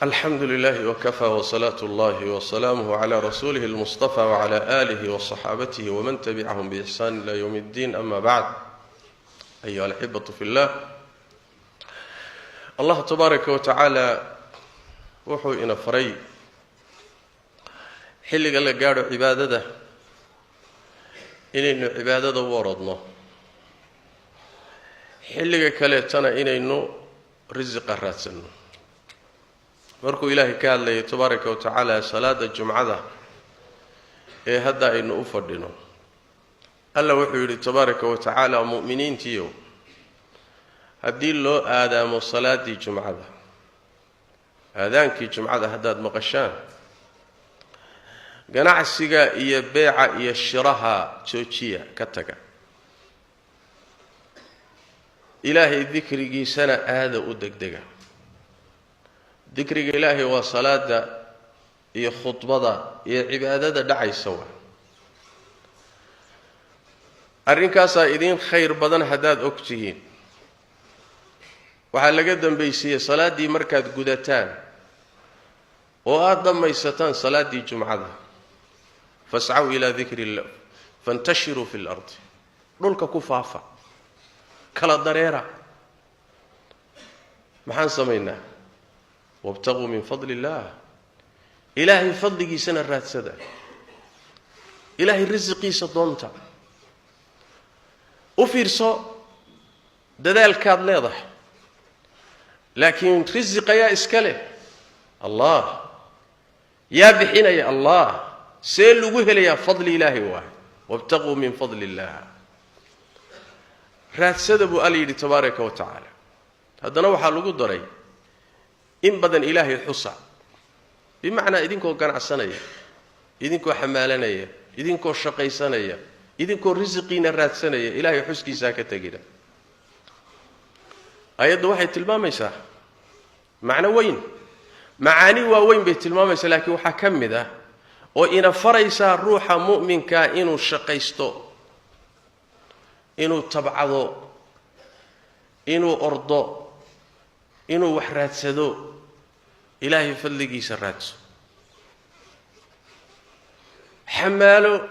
الحمد لله وكفى وصلاة الله وسلامه على رسوله المصطفى وعلى آله وصحابته ومن تبعهم بإحسان إلى يوم الدين. أما بعد، أيها الأحبة في الله، الله تبارك وتعالى وحو إن فري حل قال لك قالوا عبادته إنه عبادته وردنا حل كليتنا إنه رزق الراتن. markuu ilaahay ka hadlayay tabaaraka wa tacaala salaada jumcada ee hadda aynu u fadhino, alla wuxuu yiri tabaaraka wa tacaala mu'miniintiyo haddii loo aadaamo salaadii jumcada, aadaankii jumcada haddaad maqashaan, ganacsiga iyo beeca iyo shiraha joojiya ka taga, ilaahay dikrigiisana aada u degdega. ذكر إلهي وصلاة هي خطبة هي عبادة دعي سوا. الرنكاسة إذن خير بدن هداد أكتهين وعلى قدم بيسية صلاة دي مركز قدتان وآدم ميستان صلاة دي جمعة فاسعوا إلى ذكر الله فانتشروا في الأرض رولك كفافة كلا ضريرة محان سمينا وابتغوا من فضل الله. إلهي فضلك سنة الرات سدى، إلهي رزقي صدونتا وفيرسو دذال كاد ليضح، لكن رزق يا إسكاله الله يا بحين يا الله سيل وهل يا فضل إلهي واحد. وابتغوا من فضل الله رات سدى بؤلي تبارك وتعالى. هذا نوحا لقود دري إن بدن إلهي حصى بمعنى إذنكو قناع سنية، إذنكو حمالانية، إذنكو شقي سنية، إذنكو رزقين الرات سنية، إلهي حسكي ساكتة كده. أيضا واحد تلمام يسا معنى وين؟ معاني وين بيت تلمام يسا لكن وحكم ذا وإن فريسا روح مؤمن كإنو شقيستو إنو تبعضو إنو أرضو إنو وحرات سدو إلهي فلقي سرات حمالو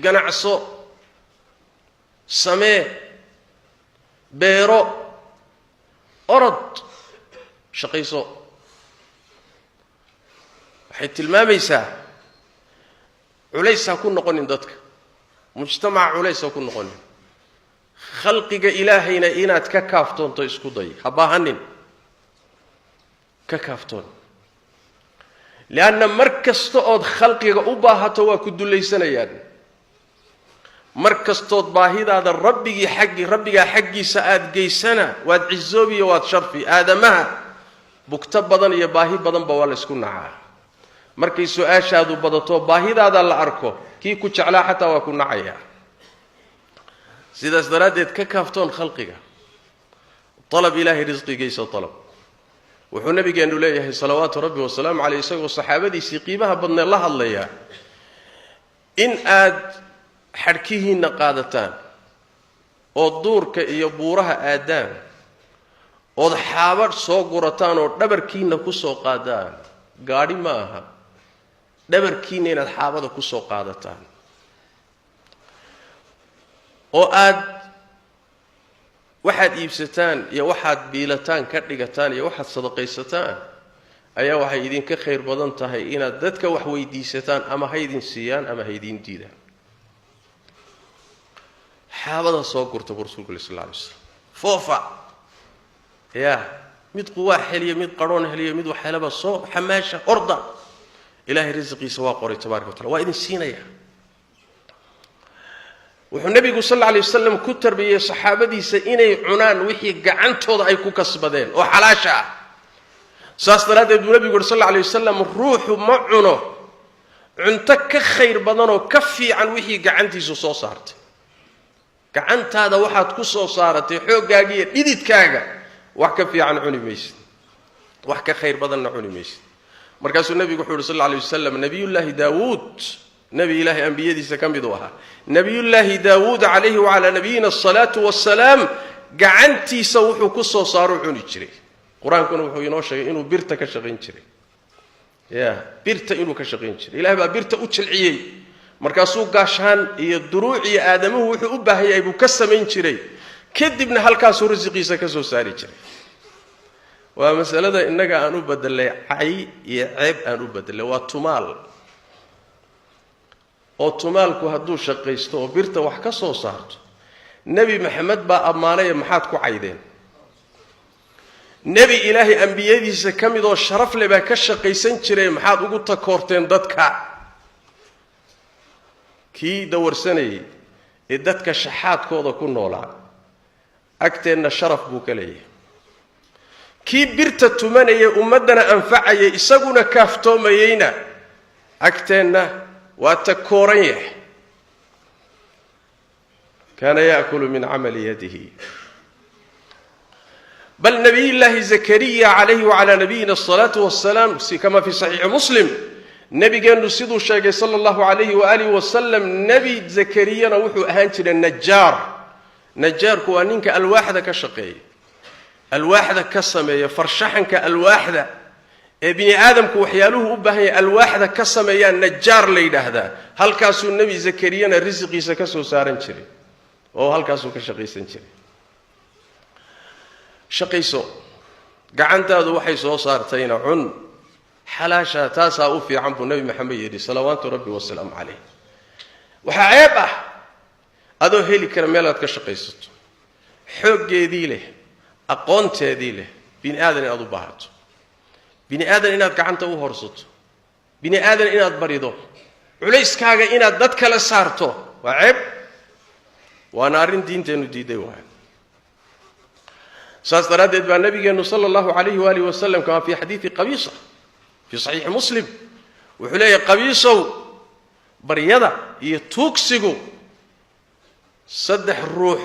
قنعصو سمي بيرو أرد شقيصو حيث الماميسا عليسا كن نقول ندتك مجتمع عليسا كن نقول خلقك إلهينا إنات ككافتون تيسكو ضي خباهنين ككافتون لأن مركز تؤد خلقك أباهة وكد ليسنا يعني مركز تؤد باهيد هذا ربك حقي سآد جيسنا واد عزوبي واد شرفي آدمها بكتب بدن يباهي بدن بوالس كنا مركز سؤال شادو بدتو باهيد هذا الأركو كي كتش على حتى وكنا عيا سيدا سدرادت ككافتون خلقك طلب إلهي رزقي جيس طلب وحو نبي قال له صلوات ربي والسلام عليه والصحابة سيقيمها بدنا الله الله إن آد حركيه نقادتان ودور كيبورها آدان وضحابر صوغرتان ودبركين كسو قادان قاري ماها دبركين الحابة كسو قادتان وآد واحد إبستان يا واحد بيلتان كرجتان يا واحد صدقيستان أيا واحد يدين كخير بدن تهي إن ذاتك وحويدي ستان أما هيدين سيان أما هيدين ديدا حابة صوغر تبرسول كل صلى الله عليه وسلم فوفا يا مد قوة حلية مد قرون حلية مد وحلبة صو حماشة أرضى إلهي رزقي سواء قري تبارك وتعالى وإذن سينا يا والنبي صلى الله عليه وسلم كتر بيه صحابتي سئيني عنان وحي قعنتوض أي كسبدين وحلاشا ساستراد النبي صلى الله عليه وسلم الروح معنا عنتك خير بدنه كفي عن وحي قعنتي سو صارت قعنت هذا واحد كسو صارت حوقاقية إيديت كاقا وحكفي عن عني ميسد وحكا خير بدننا عني ميسد مركز النبي صلى الله عليه وسلم نبي الله داود نبي الله أنبياء دي سكان بدوها نبي الله داود عليه وعلى نبينا الصلاة والسلام قعنتي سوحو كسو صاروا عني جري qur-aankuna wuxuu inoo sheegay inuu birta ka shaqayn jiray birta inuu ka shaqayn jiray ilaahay baa birta u jilciyey markaasuu gaashaan iyo duruuc iyo aadamuhu wuxuu u baahan yahay buu ka samayn jiray kadibna halkaasuu risiqiisa ka soo saari jiray waa masalada innaga aan u bedelay cay iyo ceeb aan u bedelay waa tumaal oo tumaalku hadduu shaqaysto oo birta wax ka soo saarto nebi maxamed baa ammaanay maxaad ku caydeen nebi ilaahay ambiyadiisa ka mid oo sharaf leh baa ka shaqaysan jiray maxaad ugu takoorteen dadka kii dawarsanayay ee dadka shaxaadkooda ku noolaa agteenna sharaf buu ka leeyahay kii birta tumanaya ummaddana anfacayay isaguna kaaftoomayeyna agteenna waa takooran yahay kaana yaakulu min camali yadihi bal nabiy llaahi zakariya calayhi wacalaa nabiyina asalaatu wassalaam kama fi saxiixi muslim nabigeennu siduu sheegay sala allahu calayhi waaalihi wasalam nebi zakariyana wuxuu ahaan jiray najaar najaarku waa ninka alwaaxda ka shaqeeya alwaaxda ka sameeya farshaxanka alwaaxda ee bini aadamku waxyaaluhu u baahan yahay alwaaxda ka sameeyaa najaar la yidhaahdaa halkaasuu nebi zakariyana risiqiisa ka soo saaran jiray oo halkaasuu ka shaqaysan jiray shaqayso gacantaadu waxay soo saartayna cun xalaasha taasaa u fiican buu nebi maxamed yidhi salawaatu rabbi wasalaamu calayh waxaa ceeb ah adoo heli kara meel aad ka shaqaysato xooggeedii leh aqoonteedii leh bini aadan inaad u baahato bini aadan inaad gacanta u horsato bini aadan inaad barido culayskaaga inaad dad kale saarto waa ceeb waana arrin diinteennu diiday waay saas daraaddeed baa nabigeennu sala allahu calayhi waalihi wasalam kama fii xadiidi qabiisa fii saxiixi muslim wuxuu leeyahay qabiisow baryada iyo tuugsigu saddex ruux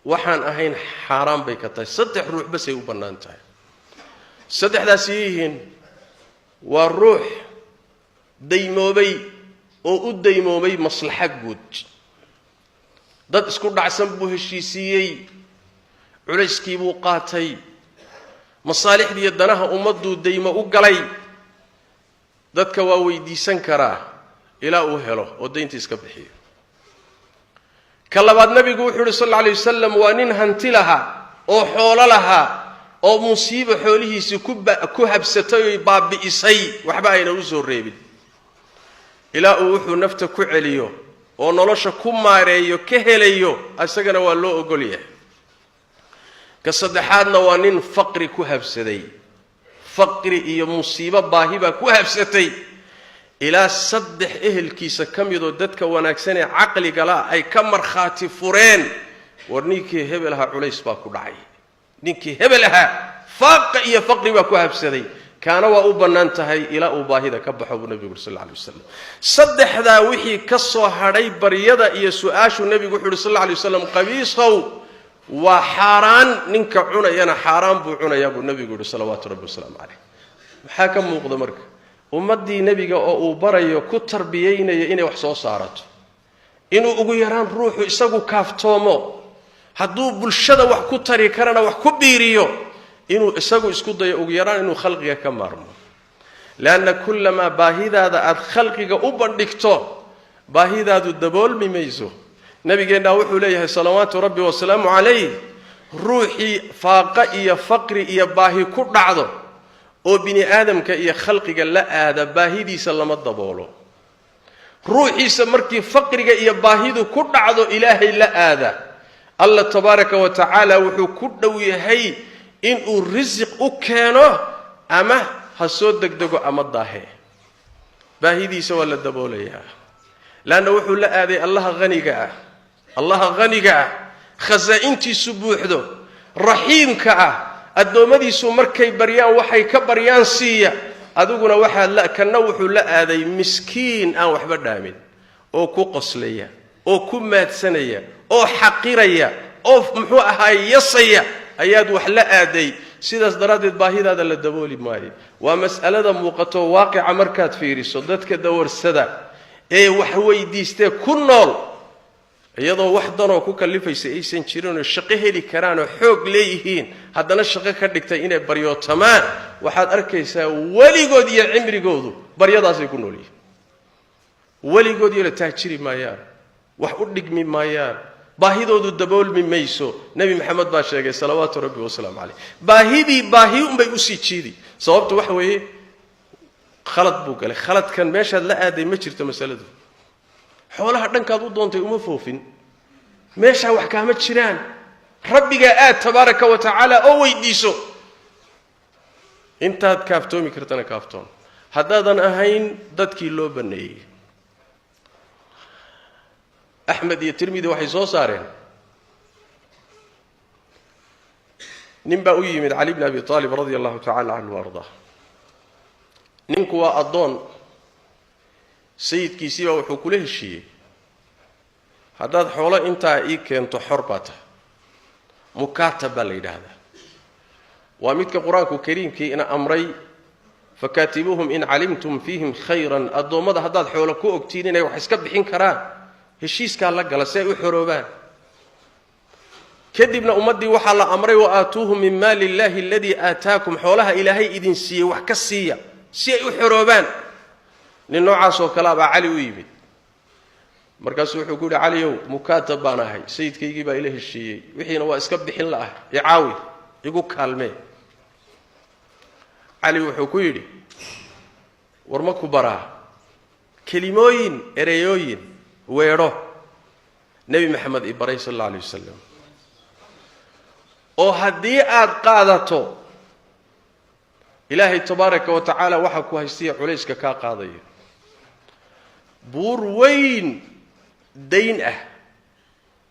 waxaan ahayn xaaraan bay ka tahay saddex ruux basay u bannaan tahay saddexdaasi yihiin waa ruux daymoobay oo u daymoobay maslaxa guud dad isku dhacsan buu heshiisiiyey culayskii buu qaatay masaalixdii iyo danaha ummadduu daymo u galay dadka waa weydiisan karaa ilaa uu helo oo daynta iska bixiyo ka labaad nabigu wuxuu yidhi sal alla alay wasalam waa nin hanti lahaa oo xoolo lahaa oo musiibo xoolihiisii ku habsatay oy baabi'isay waxba ayna u soo reebin ilaa uu wuxuu nafta ku celiyo oo nolosha ku maareeyo ka helayo isagana waa loo ogol yahay ka saddexaadna waa nin faqri ku habsaday faqri iyo musiibo baahi baa ku habsatay ilaa saddex ehelkiisa ka midoo dadka wanaagsan ee caqliga la ay ka markhaati fureen war ninkii hebel ahaa culays baa ku dhacay ninkii hebel ahaa faaqa iyo faqri baa ku habsaday kaana waa u bannaan tahay ilaa uu baahida ka baxo buu nebigu yuri sal alla alay wasalam saddexdaa wixii ka soo hadhay baryada iyo su-aashuu nebigu wuxuu yidhi sal alla alay wasalam qabiisow waa xaaraan ninka cunayana xaaraan buu cunayaa buu nebigu yidhi salawaatu rabbi wasalaamu calayh maxaa ka muuqda marka ummaddii nebiga oo uu barayo ku tarbiyaynaya inay wax soo saarato inuu ugu yaraan ruuxu isagu kaaftoomo hadduu bulshada wax ku tari karana wax ku biiriyo inuu isagu isku dayo ugu yaraan inuu khalqiga ka maarmo leanna kullamaa baahidaada aad khalqiga u bandhigto baahidaadu daboolmi mayso nabigeennaa wuxuu leeyahay salawaatu rabbi wasalaamu calayh ruuxii faaqa iyo faqri iyo baahi ku dhacdo oo bini aadamka iyo khalqiga la aada baahidiisa lama daboolo ruuxiisa markii faqriga iyo baahidu ku dhacdo ilaahay la aada allah tabaaraka wa tacaala wuxuu ku dhow yahay inuu risiq u keeno ama ha soo degdego ama daahe baahidiisa waa la daboolayaa laanna wuxuu la aaday allaha haniga ah khasaa'intiisu buuxdo raxiimka ah addoommadiisu markay baryaan waxay ka baryaan siiya adiguna kana wuxuu la aaday miskiin aan waxba dhaamin oo ku qoslaya oo ku maadsanaya oo xaqiraya oo muxuu ahaay yasaya ayaad wax la aaday sidaas daraaddeed baahidaada la dabooli maayo waa mas'alada muuqato waaqica markaad fiiriso dadka dawarsada ee wax weydiistee ku nool iyadoo wax danoo ku kalifaysa aysan jirin oo shaqo heli karaan oo xoog leeyihiin haddana shaqo ka dhigtay inay baryootamaan waxaad arkaysaa weligood iyo cimrigoodu baryadaasay ku nool yihiin weligood iyo la taajiri maayaan wax u dhigmi maayaan baahidoodu daboolmi mayso nabi maxamed baa sheegay salawaatu rabbi wasalaamu calayh baahi unbay u sii jiidi sababtu waxa weeye khalad buu galay khaladkan meeshaad la aaday ma jirto masaladu xoolaha dhankaad u doontay uma foofin meesha wax kaama jiraan rabbiga aad tabaaraka wa tacaala oo weydiiso intaad kaaftoomi kartana kaaftoon haddaadan ahayn dadkii loo baneeyey axmed iyo tirmidi waxay soo saareen nin baa u yimid cali bn abi aalib radia allahu tacala canhu ardaa ninku waa addoon sayidkiisiibaa wuxuu kula heshiiyey haddaad xoolo intaa ii keento xor baa tahay mukaatab baa la yidhaahdaa waa midka qur-aanku kariimkii ina amray fakaatibuuhum in calimtum fiihim khayran addoommada haddaad xoolo ku ogtiin inay wax iska bixin karaan heshiiskaa la gala si ay u xoroobaan kadibna ummaddii waxaa la amray wa aatuuhum min maali illaahi aladii aataakum xoolaha ilaahay idin siiyey wax ka siiya si ay u xoroobaan nin noocaas oo kalea baa cali u yimid markaasuu wuxuu ku yidhi caliyow mukaatab baan ahay sayidkaygii baa ila heshiiyey wixiina waa iska bixin la'ah icaawi igu kaalmee cali wuxuu ku yidhi war ma ku baraa kelimooyin ereyooyin weedho nebi maxamed i baray sal alla alay wasalam oo haddii aad qaadato ilaahay tabaaraka wa tacaala waxaa ku haystiya culayska kaa qaadaya buur weyn dayn ah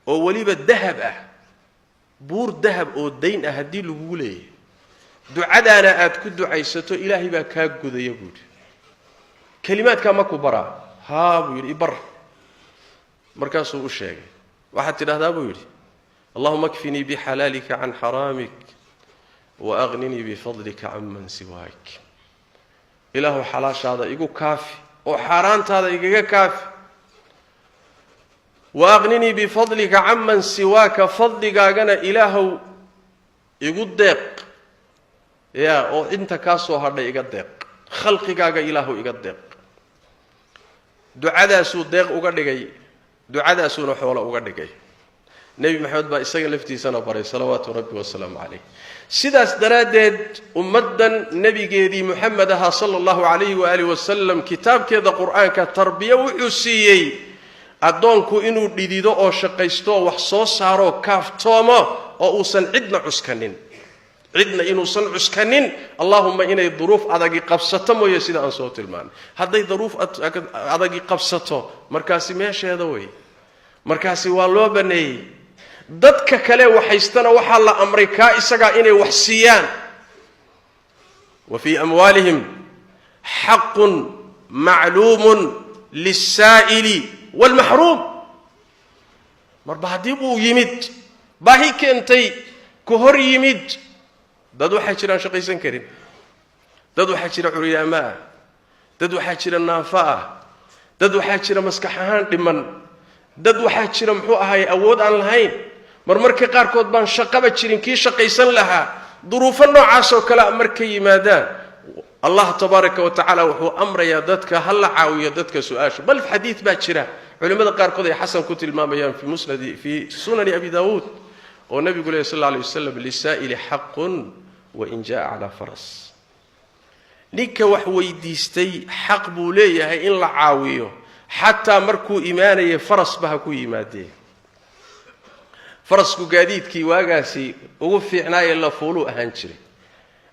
oo weliba dahab ah buur dahab oo dayn ah haddii lagugu leeyahay ducadaana aad ku ducaysato ilaahay baa kaa gudaya buuhi kelimaadkaa ma ku baraa haa buu yidhi ibar markaasuu u sheegay waxaad tidhahdaa buu yidhi allahuma akfinii bixalaalika can xaraamik waagninii bifadlika can man siwaak ilaahu xalaashaada igu kaafi oo xaaraantaada igaga kaafi waagninii bifadlika can man siwaaka fadligaagana ilaahow igu deeq yaa oo inta kaa soo hadhay iga deeq khalqigaaga ilaahow iga deeq ducadaasuu deeq uga dhigay ducadaasuuna xoolo uga dhigay nebi maxamed baa isaga laftiisana baray salawaatu rabbi wasalaamu calayh sidaas daraaddeed ummaddan nebigeedii muxamed ahaa sala allahu calayhi waaalih wasalam kitaabkeeda qur'aanka tarbiya wuxuu siiyey addoonku inuu dhidido oo shaqaysto oo wax soo saaroo kaaftoomo oo uusan cidna cuskanin cidna inuusan cuskanin allahumma inay duruuf adagi qabsato mooye sida aan soo tilmaanay hadday duruuf adagi qabsato markaasi meesheeda wey markaasi waa loo baneeyey dadka kale waxaystana waxaa la amray kaa isagaa inay wax siiyaan wa fii amwaalihim xaqun macluumun liلsaa'ili wاlmaxruum marba haddii uu yimid baahi keentay ku hor yimid dad waxaa jiraan shaqaysan karin dad waxaa jira curyaamo ah dad waxaa jira naafo ah dad waxaa jira maskax ahaan dhiman dad waxaa jira muxuu ahaay awood aan lahayn marmarka qaarkood baan shaqaba jirin kii shaqaysan lahaa duruufo noocaasoo kale markay yimaadaan allah tabaaraka wa tacaala wuxuu amrayaa dadka ha la caawiyo dadka su-aasha bal xadiid baa jira culimmada qaarkood ay xasan ku tilmaamayaan fii sunani abi daawuud oo nabigu lehy sal alla alay wasalam lisaa'ili xaqun wain jaa calaa faras ninka wax weydiistay xaq buu leeyahay in la caawiyo xataa markuu imaanayay farasba ha ku yimaadee farasku gaadiidkii waagaasi ugu fiicnaayee la fuuluu ahaan jiray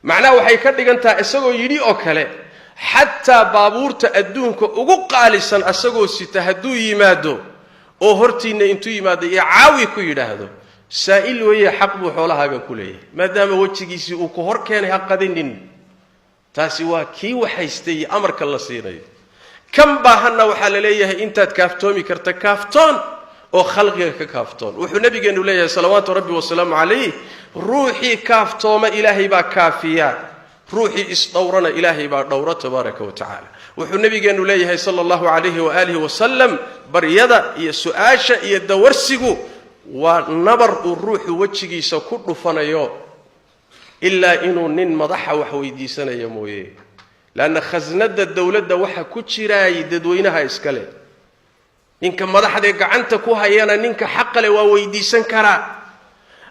macnaha waxay ka dhigan tahay isagoo yidhi oo kale xataa baabuurta adduunka ugu qaalisan asagoo sita hadduu yimaado oo hortiinna intuu yimaado iyo caawi ku yidhaahdo saa'il weeye xaq buu xoolahaaga ku leeyahay maadaama wejigiisii uu ku hor keenay ha qadinin taasi waa kii waxaystay iyo amarka la siinayo kan baahanna waxaa la leeyahay intaad kaaftoomi karta kaaftoon oo khalqiga ka kaaftoon wuxuu nabigeenu leeyahay salawaatu rabbi wasalaamu calayh ruuxii kaaftooma ilaahay baa kaafiya روحي إصدورنا إلهي بعد دورة تبارك وتعالى وحنبي جانو ليه صلى الله عليه وآله وسلم بريدة يسؤاشة يدورسجو ونبر الروح وجهي سكر فنيو إلا إنه نن مضحى وحويدي سنة يمويه لأن خزنة الدولة وحى كتشراي ددوينها إسكالي إنك مضحى ديك عنتك وهيانا ننك حق لي وويدي سنكرا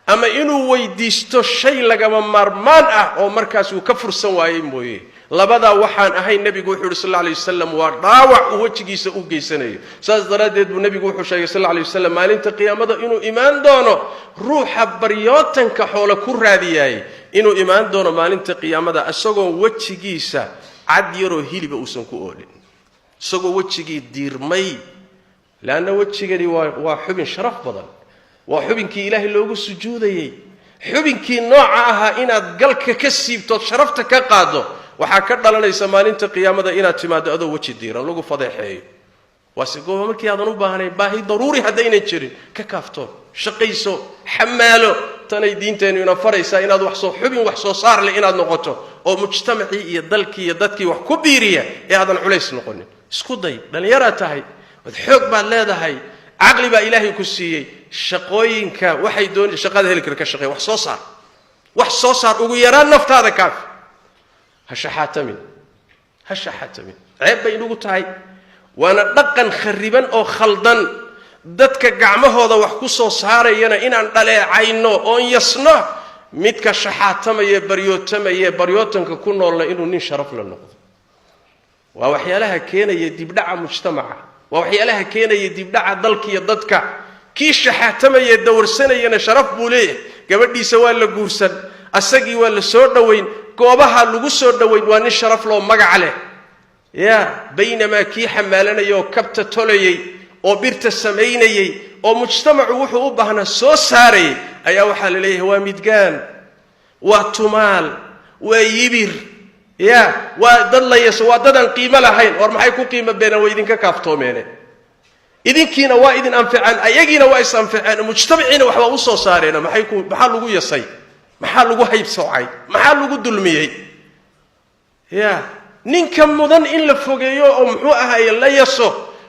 أما إنه ويديستو الشيء لقى مرمان أو مركز وكفر سواي مويه لبدا وحان أهي النبي قول صلى الله عليه وسلم وراوع وجهي سأوجي سنة ساز درادد النبي قول صلى الله عليه وسلم ما لنت قيامة إنه إيمان دونه روح برياتن كحول كرادياي إنه إيمان دونه ما لنت قيامة أسوق وجهي سا عد يرو هيلي بأوسنكو أولين سوق وجهي دير مي لأن وجهي وحب شرف بدل وحبك إلهي لوجو سجودي حبك نوعها إن قلك كسب تشرفتك قاده وحكرنا لنا سمانين تقيامة إن تماد أدو وجه ديرا لوجو فضيحي واسقوه مركي هذا نوبهني باهي ضروري هدين يجري ككافتو شقيسو حماله تاني دين تاني ينفريسا إن هذا وحصو حبي وحصو صار لي إن هذا نقطه أو مجتمعي يدلك يدتك وحكبيرية هذا العليس نقولني سكودي لأن يرى تهي الحب بالله هاي عقلي بقى إلهي كسيي شقوينك وحي دون شقاد هلك كشقي وحصوصار ويران نفط هذا كاف هالشحاتمين عيب بينو تاي وانا دقن خربان او خلدان ددك غعمهودا wax ku soo saarayna inaan dhaleecayno oo yasno midka shaxaatamay baryootanka ku noolna inuu nin sharaf la noqdo waa waxyaalaha keenaya dibdhaca mujtamaca waa waxyaalaha keenaya dibdhaca dalkiyo dadka kii shaxaatamay dawrsanayna sharaf buu leeyahay gabadhiisa waa la guursan asagii waa la soo dhaweyn goobaha lagu soo dhaweyn waa nin sharaf loo magac leh يا بينما كي حمالنا يو كبت تولي أو بيرت سميني أو مجتمع وحو بهنا سو ساري أيا وحال إليه هو مدقان وتمال ويبير يا ودل يسوى ددن قيمة لهين ورمحي كو قيمة بينا وإذن كافتو ميني إذن كينا وإذن أنفعان أيقينا وإس أنفعان مجتمعين وحوا وصو سارينا محال لغو يسي محال لغو هيب سوعي محال لغو دلميي يا ninka mudan in la fogeeyo oo muxuu ahaay la yaso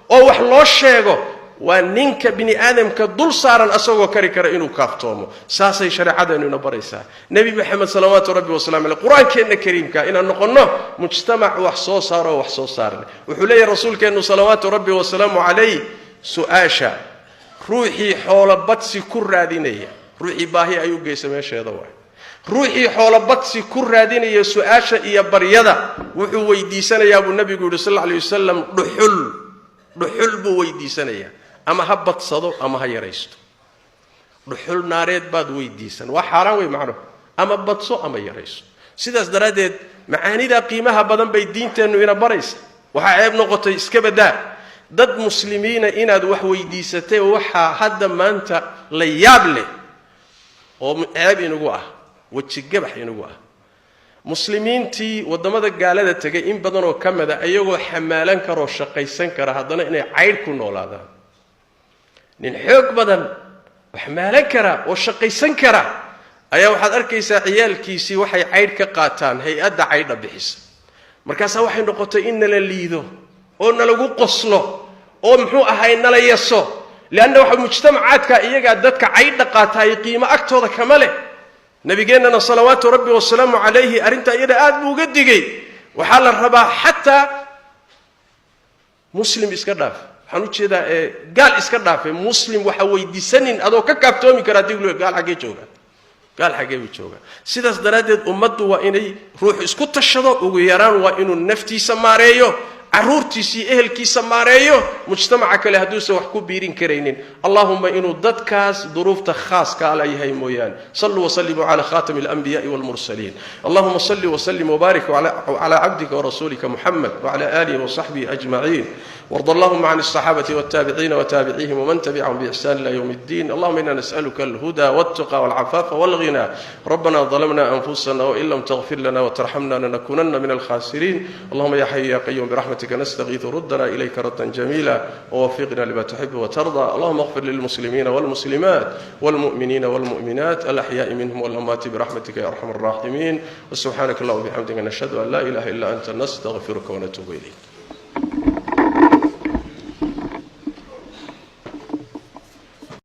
oo wax loo sheego waa ninka bini aadamka dul saaran asagoo kari kara inuu kaaftoomo saasay shariicadeenu ina baraysaa nabi maxamed salawaatu rabbi wa salaam alayhi quraankeena kariimka ina noqono mujtamac wax soo saaro wax soo saarne wuxuu leeyahay rasuulkeenu salawaatu rabbi wa salaam alayhi su'aasha ruuxi xoolo badsi ku raadinaya ruuxi baahi ayuu geesameesheeda waa روحي حول بطسي كرادين يا سؤاشا يا بريدا وحو ويديسانا يا ابو النبي صلى الله عليه وسلم رحل بو ويديسانا يا اما هبط صدو اما هيريستو رحل ناريد باد ويديسان وحرام ويمعنو اما بطسو اما يريستو سيداس دراديد معاني دا قيمها بدن بي دينتانو انا بريس وحا عيب نقطة اسكبدا ضد مسلمين اناد وح ويديساتي وحا هدا ما انت ليابلي وعيب انقواه وجهجبح ينواه مسلمين تي ودمada gaalada tagay in badan oo kamida ayagoo xamaalan karo shaqaysan kara hadana inay cayr ku noolaadaan nin xoog badan xamaalan kara oo shaqaysan kara ayaa waxaad arkaysaa ciyaalkiisi waxay cayr ka qaataan hay'adda caydha bixisa markaas waxay noqotay in la liido oo nalagu qoslo oo muxuu ahay nala yeeso laana waxa mujtamacaadka iyaga dadka caydha qaatay qiimo agtooda kamale نبينا صلوات ربي والسلام عليه أرنت إذا آد بوجدي وحال الربا حتى مسلم إسكنداف حنوش هذا قال إسكنداف مسلم وحوي دي سنين أدو ككابتومي كراتيقولوا قال حاجة جوجا قال حاجة جوجا سيداس درادة أمته وإني روح إسكت الشضاء ويران وإنه النفتي سماريو عرورتي سي اهل كي سماريو مجتمعك لهدوسه وحكو بيرين كرينين اللهم انو ددكاس ظروف خاص عليها مويان صلوا وسلموا على خاتم الانبياء والمرسلين اللهم صل وسلم وبارك على عبدك ورسولك محمد وعلى اله وصحبه اجمعين وارض اللهم عن الصحابة والتابعين وتابعيهم ومن تبعهم بإحسان إلى يوم الدين. اللهم إنا نسألك الهدى والتقى والعفاف والغنى. ربنا ظلمنا أنفسنا وإن لم تغفر لنا وترحمنا لنكونن من الخاسرين. اللهم يا حي يا قيوم برحمتك نستغيث ردنا إليك ردا جميلا ووفقنا لما تحب وترضى. اللهم اغفر للمسلمين والمسلمات والمؤمنين والمؤمنات الأحياء منهم والأموات برحمتك يا أرحم الراحمين. وسبحانك اللهم وبحمدك نشهد أن لا إله إلا أنت نستغفرك ونتوب إليك.